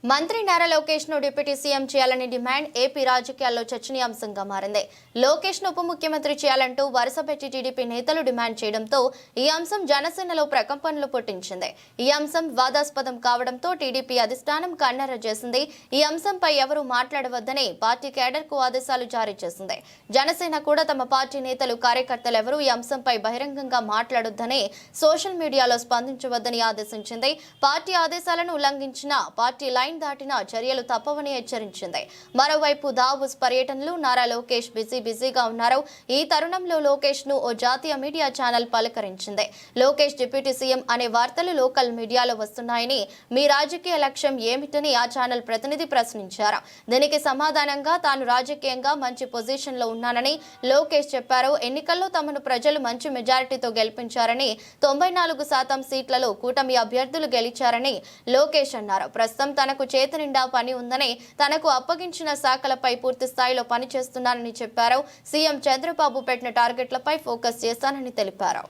మంత్రి నారా లోకేష్ ను deputy CM చేయాలని డిమాండ్ ఏపీ రాజకీయాల్లో చర్చనీయాంశంగా మారింది. లోకేష్ ను ఉప ముఖ్యమంత్రి చేయాలంటూ వరుసపెట్టి టీడీపీ నేతలు డిమాండ్ చేయడంతో ఈ అంశం జనసేనలో ప్రకంపనలు పుట్టించింది. ఈ అంశం వివాదాస్పదం కావడంతో టీడీపీ అధిష్టానం కన్నెర్ర చేసింది. ఈ అంశంపై ఎవరూ మాట్లాడవద్దని పార్టీ కేడర్ కు ఆదేశాలు జారీ చేసింది. జనసేన కూడా తమ పార్టీ నేతలు కార్యకర్తలు ఎవరూ ఈ అంశంపై బహిరంగంగా మాట్లాడొద్దని సోషల్ మీడియాలో స్పందించవద్దని ఆదేశించింది. పార్టీ ఆదేశాలను ఉల్లంఘించిన పార్టీ లైన్ దాటిన చర్యలు తప్పవని హెచ్చరించింది. మరోవైపు దావోస్ పర్యటనలు నారా లోకేష్ బిజీగా ఉన్నారు. ఈ తరుణంలో లోకేష్ ను ఓ జాతీయ మీడియా ఛానల్ పలకరించింది. లోకేష్ డిప్యూటీ సీఎం అనే వార్తలు లోకల్ మీడియాలో వస్తున్నాయని, మీ రాజకీయ లక్ష్యం ఏమిటని ఆ ఛానల్ ప్రతినిధి ప్రశ్నించారు. దీనికి సమాధానంగా తాను రాజకీయంగా మంచి పొజిషన్ లో ఉన్నానని లోకేష్ చెప్పారు. ఎన్నికల్లో తమను ప్రజలు మంచి మెజారిటీతో గెలిపించారని, 94% సీట్లలో కూటమి అభ్యర్థులు గెలిచారని లోకేష్ అన్నారు. ప్రస్తుతం తనకు చేతి నిండా పని ఉందని, తనకు అప్పగించిన శాఖలపై పూర్తి స్థాయిలో పనిచేస్తున్నానని చెప్పారు. సీఎం చంద్రబాబు పెట్టిన టార్గెట్లపై ఫోకస్ చేస్తానని తెలిపారు.